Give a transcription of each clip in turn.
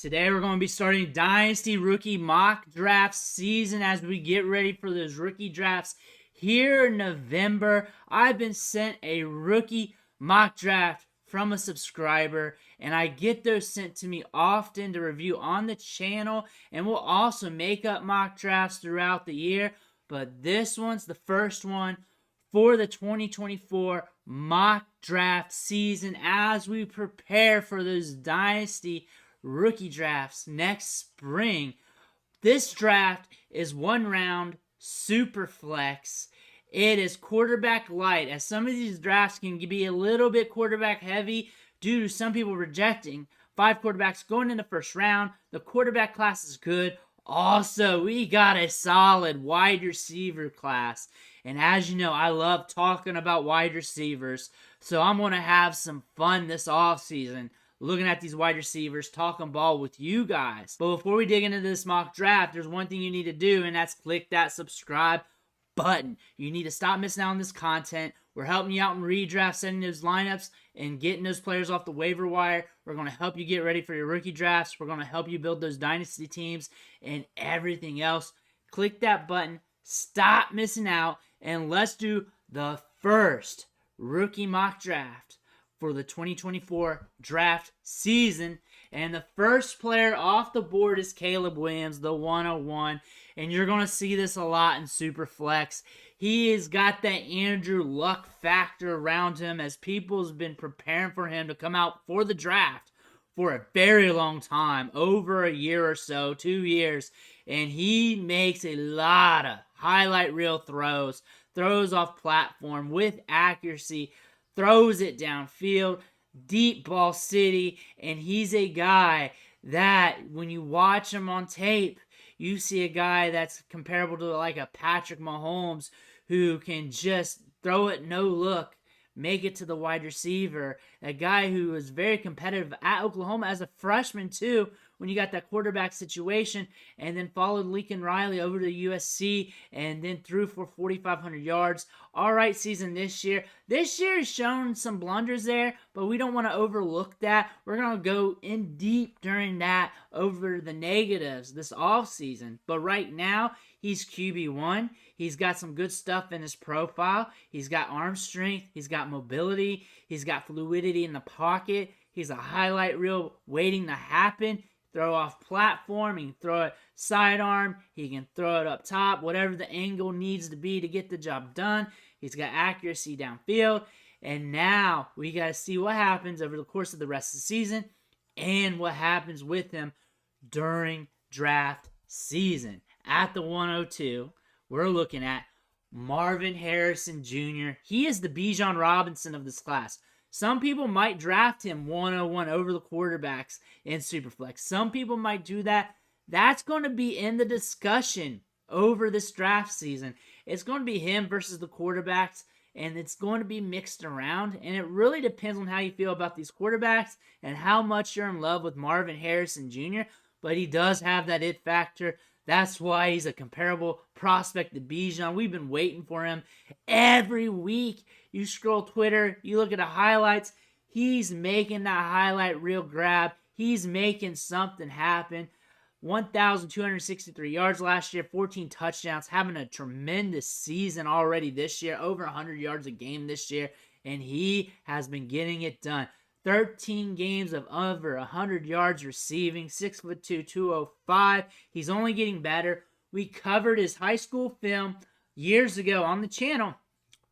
Today we're going to be starting Dynasty Rookie Mock Draft Season as we get ready for those rookie drafts here in November. I've been sent a rookie mock draft from a subscriber, and I get those sent to me often to review on the channel, and we'll also make up mock drafts throughout the year, but this one's the first one for the 2024 mock draft season as we prepare for those Dynasty rookie drafts next spring. This draft is one round, super flex. It is quarterback light, as some of these drafts can be a little bit quarterback heavy due to some people rejecting 5 quarterbacks going in the first round. The quarterback class is good. Also, we got a solid wide receiver class. And as you know, I love talking about wide receivers. So I'm going to have some fun this offseason looking at these wide receivers, talking ball with you guys. But before we dig into this mock draft, there's one thing you need to do, and that's click that subscribe button. You need to stop missing out on this content. We're helping you out in redraft, setting those lineups, and getting those players off the waiver wire. We're going to help you get ready for your rookie drafts. We're going to help you build those dynasty teams and everything else. Click that button. Stop missing out, and let's do the first rookie mock draft for the 2024 draft season. And the first player off the board is Caleb Williams, the 101. And you're going to see this a lot in Superflex. He has got that Andrew Luck factor around him as people's been preparing for him to come out for the draft for a very long time, over a year or so, 2 years. And he makes a lot of highlight reel throws off platform with accuracy, throws it downfield, deep ball city, and he's a guy that when you watch him on tape, you see a guy that's comparable to like a Patrick Mahomes who can just throw it no look, make it to the wide receiver. A guy who was very competitive at Oklahoma as a freshman too, when you got that quarterback situation, and then followed Lincoln Riley over to USC and then threw for 4,500 yards. All right season this year. This year has shown some blunders there, but we don't want to overlook that. We're going to go in deep during that over the negatives this offseason. But right now, he's QB1. He's got some good stuff in his profile. He's got arm strength. He's got mobility. He's got fluidity in the pocket. He's a highlight reel waiting to happen. Throw off platform, he can throw it sidearm, he can throw it up top, whatever the angle needs to be to get the job done. He's got accuracy downfield, and now we got to see what happens over the course of the rest of the season and what happens with him during draft season. At the 102, we're looking at Marvin Harrison Jr. He is the Bijan Robinson of this class. Some people might draft him 101 over the quarterbacks in Superflex. Some people might do that. That's going to be in the discussion over this draft season. It's going to be him versus the quarterbacks, and it's going to be mixed around. And it really depends on how you feel about these quarterbacks and how much you're in love with Marvin Harrison Jr. But he does have that it factor. That's why he's a comparable prospect to Bijan. We've been waiting for him every week. You scroll Twitter, you look at the highlights, he's making that highlight reel grab. He's making something happen. 1,263 yards last year, 14 touchdowns, having a tremendous season already this year, over 100 yards a game this year, and he has been getting it done. 13 games of over 100 yards receiving, 6'2", 205. He's only getting better. We covered his high school film years ago on the channel.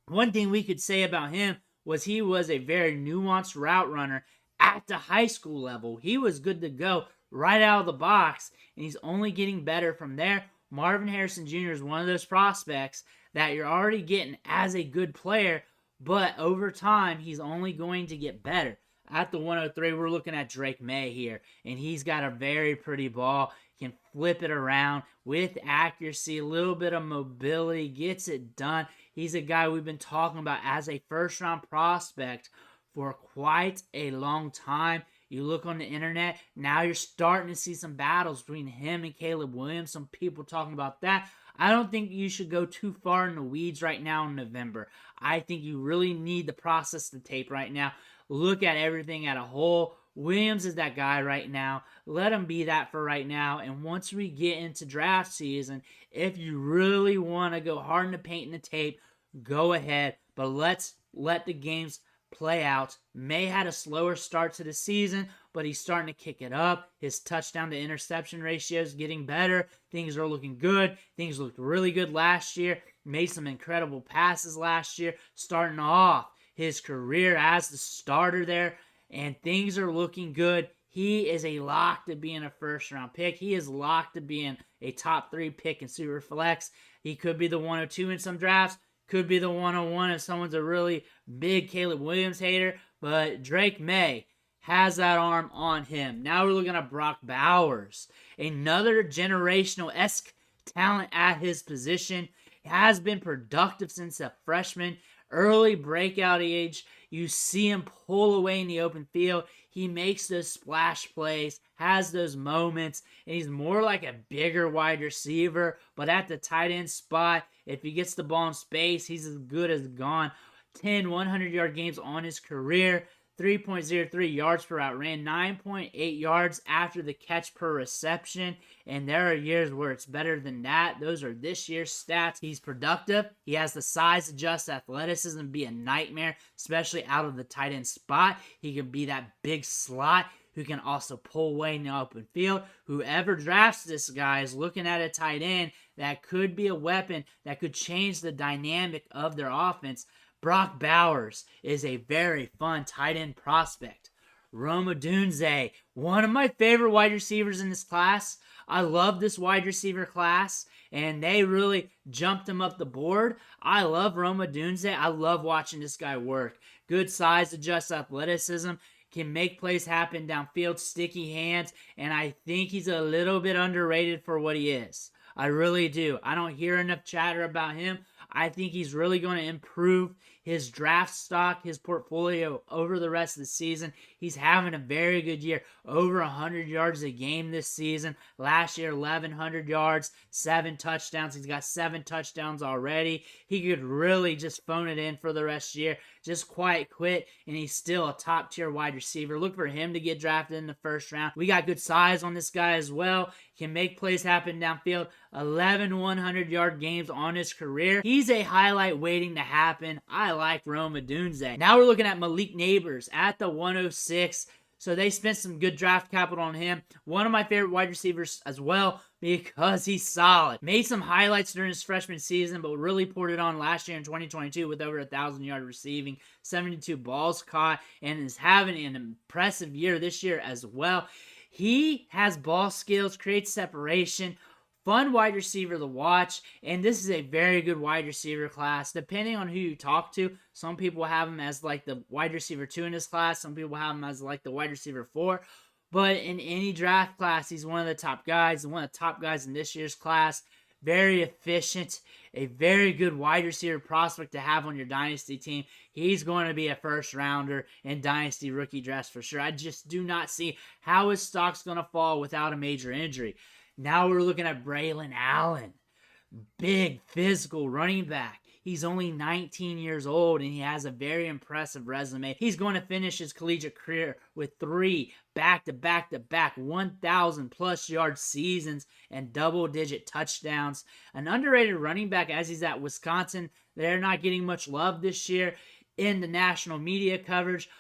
One thing we could say about him was he was a very nuanced route runner at the high school level. He was good to go right out of the box, and he's only getting better from there. Marvin Harrison Jr. is one of those prospects that you're already getting as a good player, but over time, he's only going to get better. At the 103, we're looking at Drake May here, and he's got a very pretty ball. Can flip it around with accuracy, a little bit of mobility, gets it done. He's a guy we've been talking about as a first-round prospect for quite a long time. You look on the internet, now you're starting to see some battles between him and Caleb Williams. Some people talking about that. I don't think you should go too far in the weeds right now in November. I think you really need to process the tape right now. Look at everything at a whole. Williams is that guy right now. Let him be that for right now. And once we get into draft season, if you really want to go hard in the paint and the tape, go ahead. But let's let the games play out. May had a slower start to the season, but he's starting to kick it up. His touchdown to interception ratio is getting better. Things are looking good. Things looked really good last year. Made some incredible passes last year, starting off his career as the starter there, and things are looking good. He is a lock to being a first-round pick. He is locked to being a top 3 pick in Superflex. He could be the 102 in some drafts. Could be the 101 if someone's a really big Caleb Williams hater. But Drake May has that arm on him. Now we're looking at Brock Bowers. Another generational-esque talent at his position. Has been productive since a freshman. Early breakout age. You see him pull away in the open field. He makes those splash plays, has those moments, and he's more like a bigger wide receiver. But at the tight end spot, if he gets the ball in space, he's as good as gone. 10 100-yard games on his career. 3.03 yards per route ran, 9.8 yards after the catch per reception, and there are years where it's better than that. Those are this year's stats. He's productive. He has the size to adjust athleticism and be a nightmare, especially out of the tight end spot. He can be that big slot who can also pull away in the open field. Whoever drafts this guy is looking at a tight end that could be a weapon that could change the dynamic of their offense. Brock Bowers is a very fun tight end prospect. Odunze, one of my favorite wide receivers in this class. I love this wide receiver class, and they really jumped him up the board. I love Odunze. I love watching this guy work. Good size, adjust athleticism, can make plays happen downfield, sticky hands, and I think he's a little bit underrated for what he is. I really do. I don't hear enough chatter about him. I think he's really going to improve his draft stock, his portfolio over the rest of the season. He's having a very good year. Over 100 yards a game this season. Last year, 1,100 yards, 7 touchdowns. He's got 7 touchdowns already. He could really just phone it in for the rest of the year. Just quiet quit, and he's still a top-tier wide receiver. Look for him to get drafted in the first round. We got good size on this guy as well. Can make plays happen downfield. 11 100-yard games on his career. He's a highlight waiting to happen. I like Odunze. Now we're looking at Malik Neighbors at the 106. So they spent some good draft capital on him. One of my favorite wide receivers as well because he's solid. Made some highlights during his freshman season, but really poured it on last year in 2022 with over 1,000-yard receiving, 72 balls caught, and is having an impressive year this year as well. He has ball skills, creates separation, fun wide receiver to watch, and this is a very good wide receiver class. Depending on who you talk to, some people have him as like the wide receiver 2 in this class. Some people have him as like the wide receiver 4. But in any draft class, he's one of the top guys, one of the top guys in this year's class. Very efficient, a very good wide receiver prospect to have on your Dynasty team. He's going to be a first-rounder in Dynasty rookie drafts for sure. I just do not see how his stock's going to fall without a major injury. Now we're looking at Braelon Allen. Big, physical running back. He's only 19 years old, and he has a very impressive resume. He's going to finish his collegiate career with 3 back-to-back 1,000-plus yard seasons and double-digit touchdowns. An underrated running back as he's at Wisconsin. They're not getting much love this year in the national media coverage,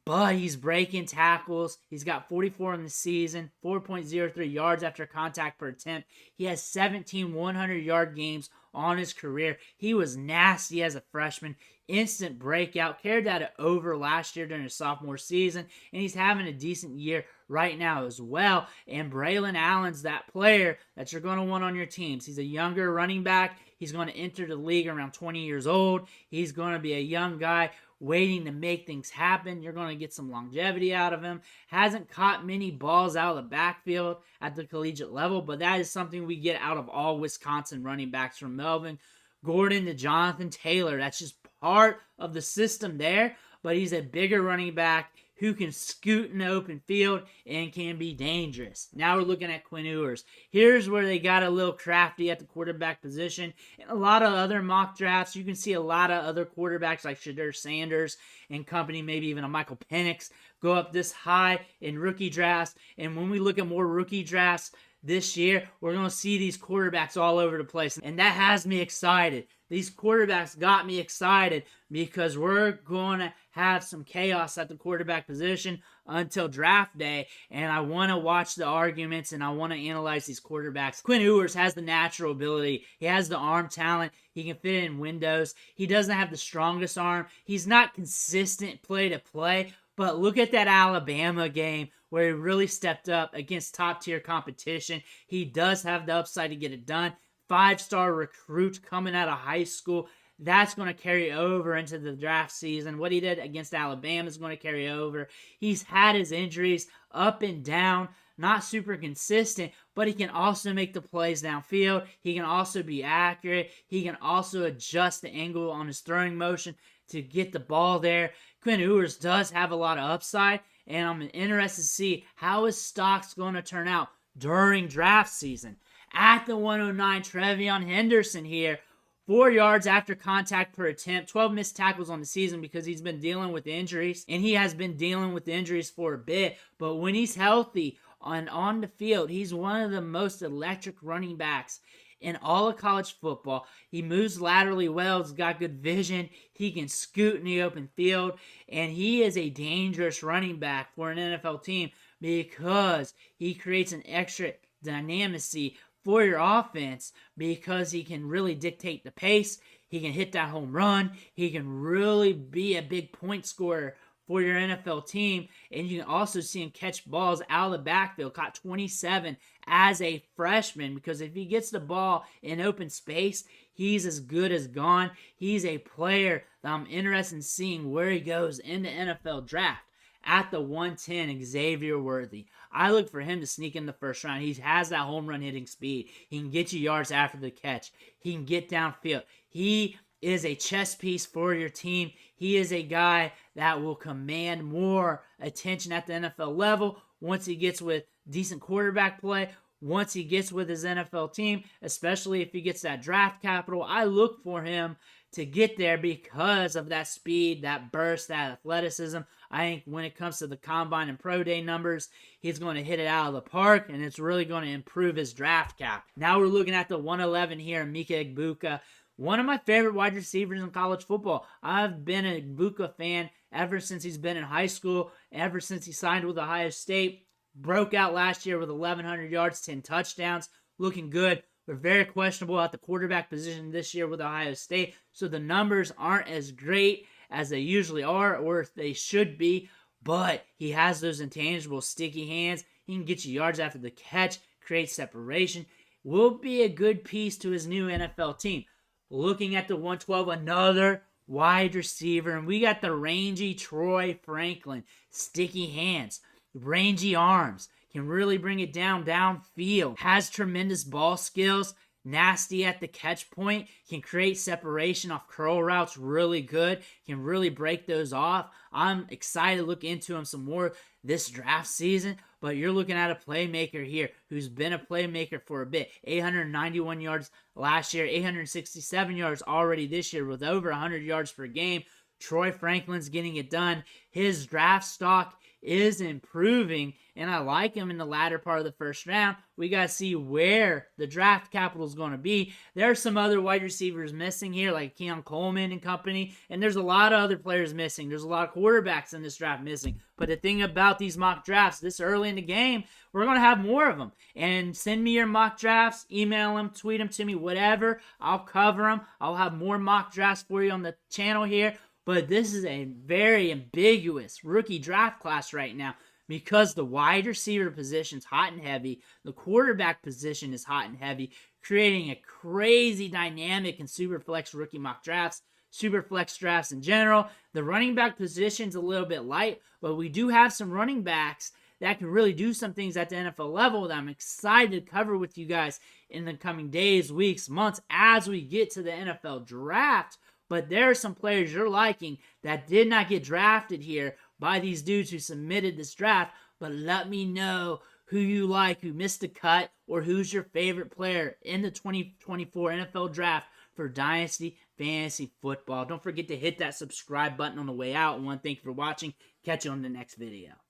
but he's breaking tackles. He's got 44 in the season, 4.03 yards after contact per attempt. He has 17 100-yard games on his career. He was nasty as a freshman. Instant breakout. Carried that over last year during his sophomore season, and he's having a decent year right now as well. And Braelon Allen's that player that you're going to want on your teams. He's a younger running back. He's going to enter the league around 20 years old. He's going to be a young guy waiting to make things happen. You're going to get some longevity out of him. Hasn't caught many balls out of the backfield at the collegiate level, but that is something we get out of all Wisconsin running backs, from Melvin Gordon to Jonathan Taylor. That's just part of the system there, but he's a bigger running back who can scoot in the open field and can be dangerous. Now we're looking at Quin Ewers. Here's where they got a little crafty at the quarterback position. In a lot of other mock drafts, you can see a lot of other quarterbacks like Shedeur Sanders and company, maybe even a Michael Penix, go up this high in rookie drafts. And when we look at more rookie drafts this year, we're going to see these quarterbacks all over the place. And that has me excited. These quarterbacks got me excited because we're going to have some chaos at the quarterback position until draft day. And I want to watch the arguments and I want to analyze these quarterbacks. Quin Ewers has the natural ability. He has the arm talent. He can fit in windows. He doesn't have the strongest arm. He's not consistent play to play. But look at that Alabama game where he really stepped up against top-tier competition. He does have the upside to get it done. 5-star recruit coming out of high school. That's going to carry over into the draft season. What he did against Alabama is going to carry over. He's had his injuries up and down, not super consistent, but he can also make the plays downfield. He can also be accurate. He can also adjust the angle on his throwing motion to get the ball there. Quin Ewers does have a lot of upside, and I'm interested to see how his stock's going to turn out during draft season. At the 109, Treveyon Henderson here. 4 yards after contact per attempt, 12 missed tackles on the season because he's been dealing with injuries, and he has been dealing with injuries for a bit. But when he's healthy on the field, he's one of the most electric running backs in all of college football. He moves laterally well. He's got good vision. He can scoot in the open field, and he is a dangerous running back for an NFL team because he creates an extra dynamicy for your offense because he can really dictate the pace. He can hit that home run. He can really be a big point scorer for your NFL team. And you can also see him catch balls out of the backfield. Caught 27 as a freshman because if he gets the ball in open space, he's as good as gone. He's a player that I'm interested in seeing where he goes in the NFL draft. At the 110, Xavier Worthy. I look for him to sneak in the first round. He has that home run hitting speed. He can get you yards after the catch. He can get downfield. He is a chess piece for your team. He is a guy that will command more attention at the NFL level once he gets with decent quarterback play, once he gets with his NFL team, especially if he gets that draft capital. I look for him to get there because of that speed, that burst, that athleticism. I think when it comes to the combine and pro day numbers, he's going to hit it out of the park, and it's really going to improve his draft cap. Now we're looking at the 111 here, Emeka Egbuka. One of my favorite wide receivers in college football. I've been an Egbuka fan ever since he's been in high school, ever since he signed with Ohio State. Broke out last year with 1,100 yards, 10 touchdowns, looking good. We're very questionable at the quarterback position this year with Ohio State, so the numbers aren't as great as they usually are or they should be, but he has those intangible sticky hands. He can get you yards after the catch, create separation. Will be a good piece to his new NFL team. Looking at the 112, another wide receiver, and we got the rangy Troy Franklin. Sticky hands, rangy arms, can really bring it downfield, has tremendous ball skills, nasty at the catch point, can create separation off curl routes really good, can really break those off. I'm excited to look into him some more this draft season, but you're looking at a playmaker here who's been a playmaker for a bit. 891 yards last year, 867 yards already this year with over 100 yards per game. Troy Franklin's getting it done. His draft stock is improving, and I like him in the latter part of the first round. We got to see where the draft capital is going to be. There are some other wide receivers missing here, like Keon Coleman and company, and there's a lot of other players missing. There's a lot of quarterbacks in this draft missing. But the thing about these mock drafts, this early in the game, we're going to have more of them. And send me your mock drafts, email them, tweet them to me, whatever. I'll cover them. I'll have more mock drafts for you on the channel here. But this is a very ambiguous rookie draft class right now because the wide receiver position's hot and heavy. The quarterback position is hot and heavy, creating a crazy dynamic in Superflex rookie mock drafts, Superflex drafts in general. The running back position's a little bit light, but we do have some running backs that can really do some things at the NFL level that I'm excited to cover with you guys in the coming days, weeks, months as we get to the NFL draft. But there are some players you're liking that did not get drafted here by these dudes who submitted this draft. But let me know who you like, who missed the cut, or who's your favorite player in the 2024 NFL draft for Dynasty Fantasy Football. Don't forget to hit that subscribe button on the way out. And thank you for watching. Catch you on the next video.